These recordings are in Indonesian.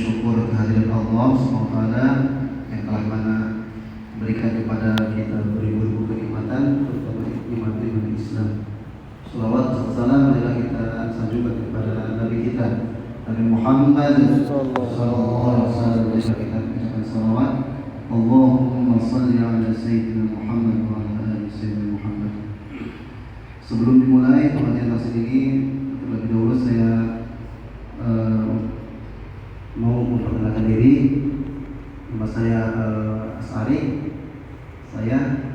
bersyukur kehadiran Allah SWT yang telah mana berikan kepada kita beribu-ribu kenikmatan, terutama nikmat-nikmat Islam. Salawat dan salam marilah kita sanjungkan kepada Nabi kita Nabi Muhammad sallallahu alaihi wasallam. Kita ucapkan salawat. Allahumma salli ala sayyidina Muhammad wa ala ali sayyidina Muhammad. Sebelum dimulai pengajian tafsir ini, terlebih dahulu saya mau memperkenalkan diri. Nama saya Asari. Saya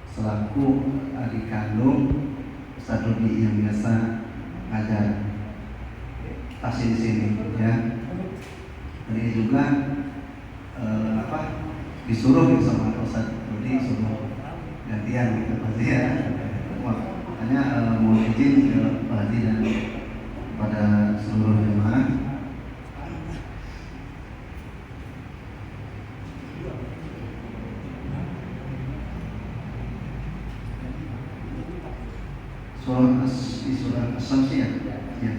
selaku adik kandung Ustaz Rudi yang biasa ngajar tafsir di sini, ya. Ini juga disuruh sama Ustaz Rudi, suruh gantian gitu pasti ya. Makanya mau izin ke Pak Haji dan pada seluruh jemaah. Surah As-Samsiyah, ya.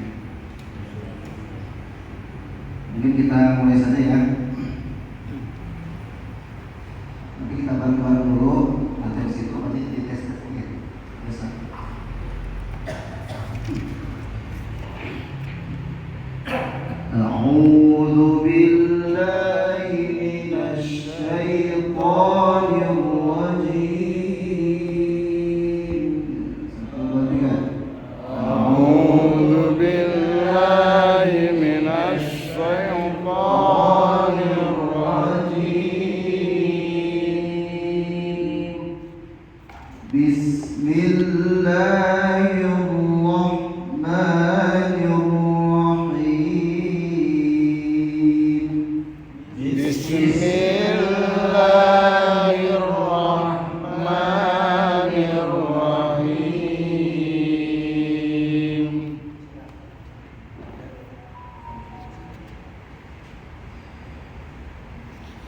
Mungkin kita mulai saja ya. Nanti kita bareng-bareng dulu. Nanti di situ nanti dites ya. Biasa. A'udzu billahi minasy syaithanir rajim.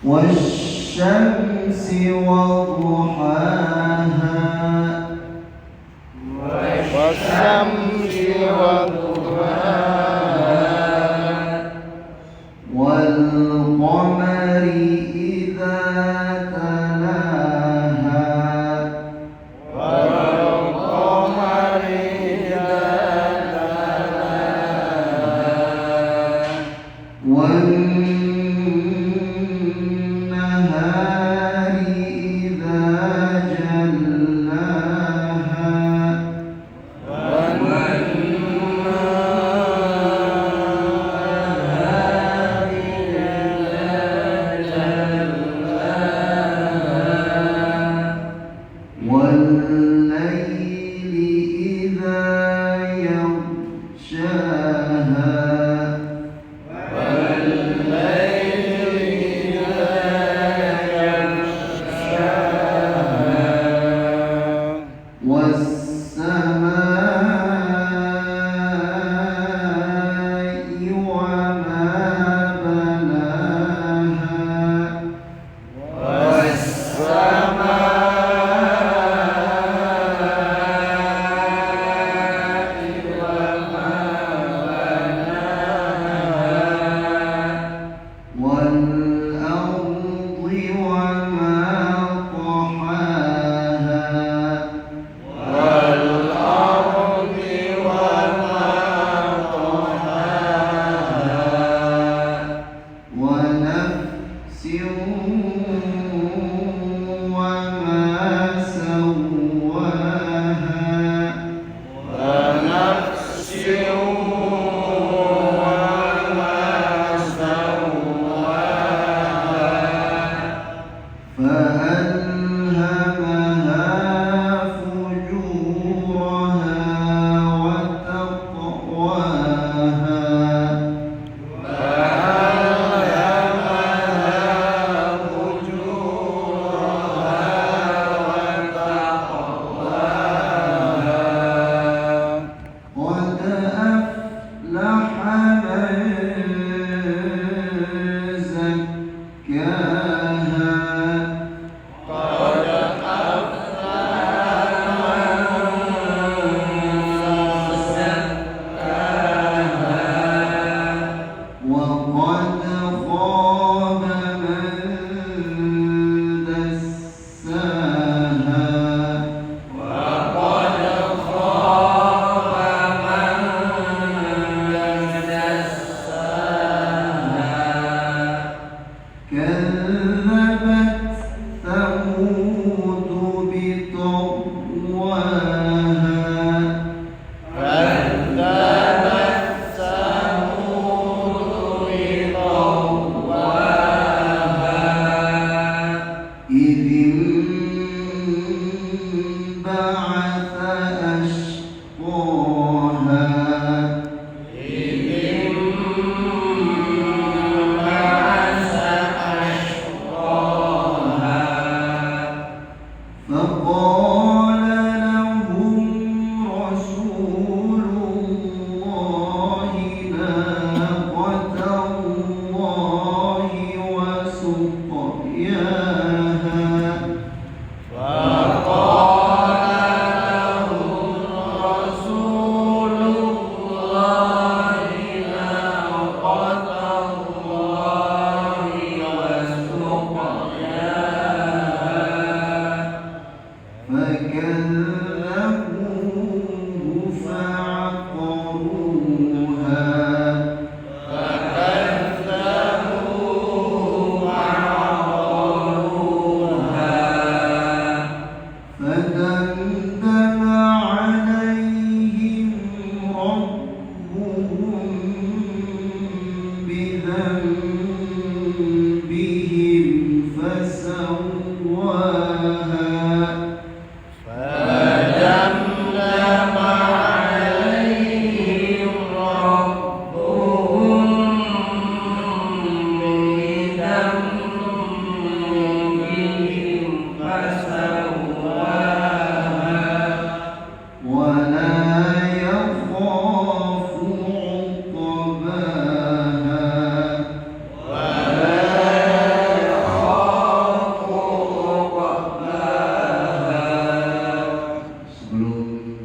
والشمس وضحاها والقمر إذا تلاها والأرض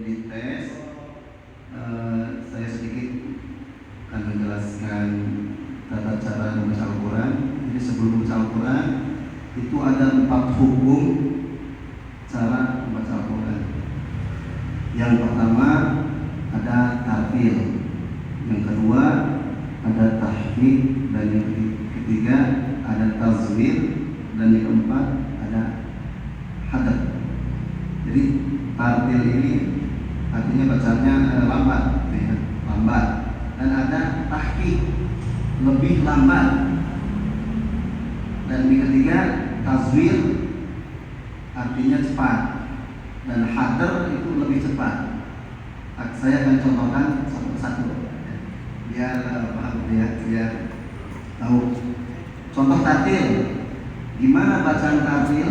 dites, saya sedikit akan menjelaskan tata cara membaca Al-Quran. Jadi sebelum membaca Al-Quran itu ada 4 hukum cara membaca Al-Quran. Yang pertama ada tartil, yang kedua ada tahqiq, dan yang ketiga ada tazwir, dan yang keempat ada hadad. Jadi tartil ini artinya bacanya lambat, ya, lambat, dan ada tahqiq, lebih lambat, dan yang ketiga tazwir artinya cepat, dan hadar itu lebih cepat. Saya akan contohkan satu persatu biar paham, biar tahu. Contoh tartil, gimana bacaan tartil?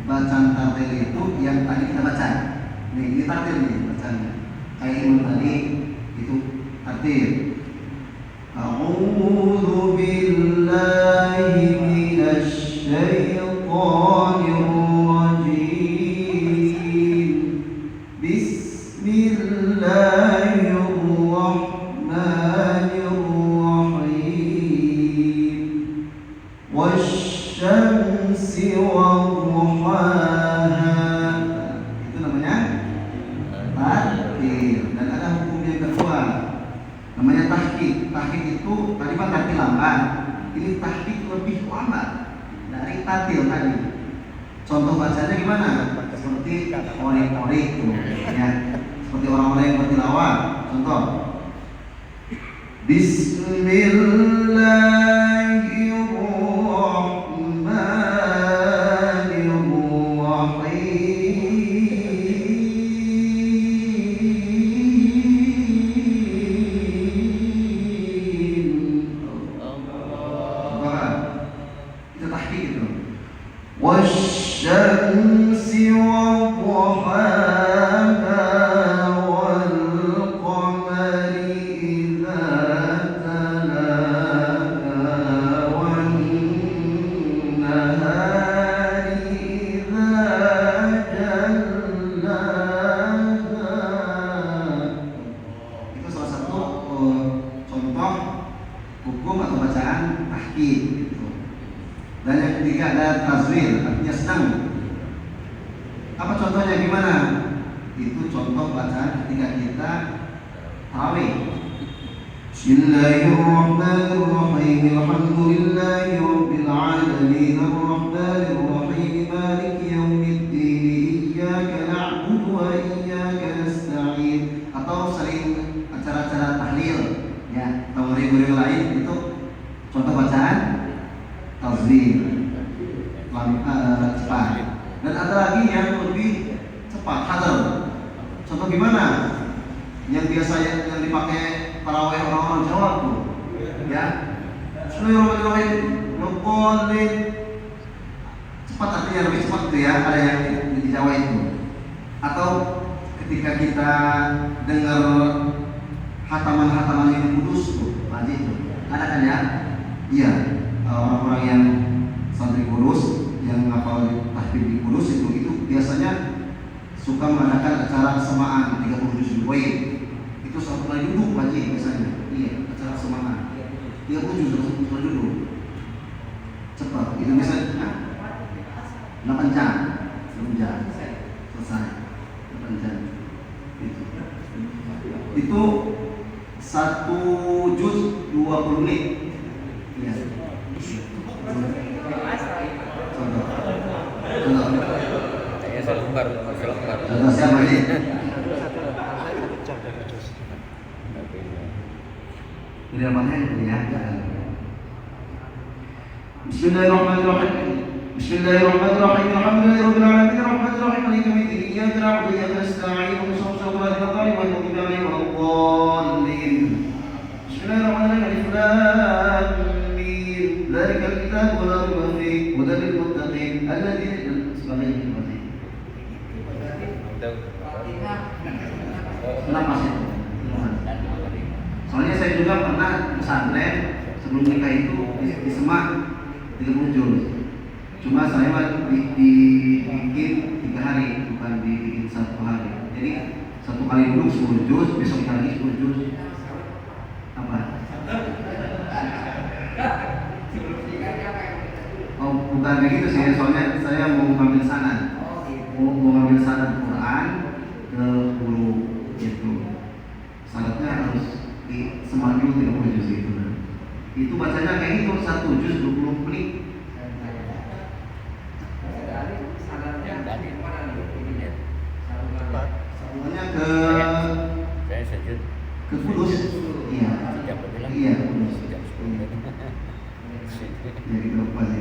Bacaan tartil itu yang tadi kita baca. Ini tartil nih bacaannya. Kayak imam tadi itu tartil. A'udzu billahi minasy syaithanir rajim. Bismillahirrahmanirrahim. Wasyamsi wadduhaha. Itu namanya tartil. Dan ada hukum yang kedua namanya tahqiq. Tahqiq itu tadi kan tartil lambat, ini tahqiq lebih lambat dari tartil tadi. Contoh bacanya gimana? Seperti orek-orek tuh, ya. Seperti orang-orang yang bertilawah. Contoh. Wasyamsi wadduhaha wal qamari idza talaha wan nahari idza jallaha. Itu salah satu contoh hukum atau bacaan tahqiq. Dan yang ketiga ada tazwir, artinya senang. Apa contohnya gimana? Itu contoh bacaan ketika kita tarawih. Bismillahirrahmanirrahim. Alhamdulillahi rabbil alamin. Arrahmanirrahim. Maliki yaumiddin. Iyyaka na'budu wa iyyaka nasta'in. Atau sering acara-acara tahlil, ya, atau meriwayat lain, itu contoh bacaan tazwir, cepat. Dan ada lagi yang lebih cepat, hadar. Contoh gimana? Yang biasa yang dipakai tarawih orang-orang Jawa tuh, ya. Bismillahirrahmanirrahim. Cepat artinya lebih cepat tuh, ya. Ada yang di Jawa itu. Atau ketika kita dengar hataman-hataman yang kudus tuh, wajib tuh. Ada kan ya? Iya. Orang-orang yang santri Kudus, yang hafal tahfidz di Kudus itu biasanya suka mengadakan acara semaan 30 juz riwayat. Itu satu kali duduk wajib biasanya. Iya, acara semaan 30 juz satu kali duduk. Cepat. Itu biasanya 8 jam. 9 jam selesai. 8 jam. Itu 1 juz 20 menit. Iya. Contoh siapa ini? Ini namanya ya. Bismillahirrahmanirrahim. Bismillahirrahmanirrahim. Alhamdulillahirabbil alamin. Arrahmanirrahim. Maliki yaumiddin. Iyyaka na'budu wa iyyaka nasta'in. Ihdinas siratal mustaqim. Bismillahirrahmanirrahim. Alif lam mim. Dzalikal kitabu la raiba fihi hudan lil muttaqin alladzina sebagainya. Kenapa sih? Soalnya saya juga pernah pesantren sebelum nikah itu di Semak 30 juz. Cuma saya dibikin 3 hari, bukan dibikin 1 hari. Jadi Satu kali duduk 10 juz, besoknya lagi 10 juz. Apa? Oh, bukan kayak gitu sih, soalnya saya mau ngambil sanad. Mau ngambil sanad Quran ke guru gitu. Sanadnya harus di semangat dulu 30 juz itu. Itu bacanya kayak gitu, 1 juz 20 menit. Semuanya saya sejud ke Kudus. Iya. Iya, Kudus. Jadi lupa ya.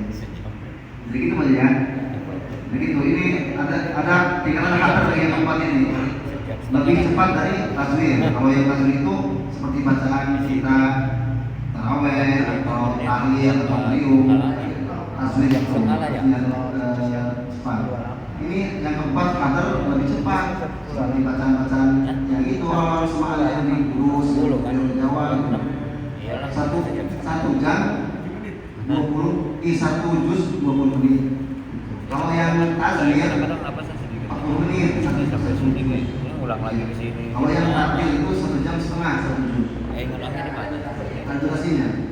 Jadi gitu aja ya. Begitu. Ini ada tingkatan hatar yang tempat ini lebih cepat dari tasbih. Kalau yang tasbih itu seperti bacaan kita taraweh atau tahlil atau beliau tasbih yang cepat. Ini yang keempat hatar lebih cepat seperti bacaan-bacaan yang itu orang semangat yang di Kudus, di Jawa. Satu jam 1 juz 20 menit. Kalau yang tasbih 40 menit. Ulang lagi ke sini. Kalau yang tahlil itu 1 jam setengah 1 juz. Ngulangnya di mana? Kan durasinya.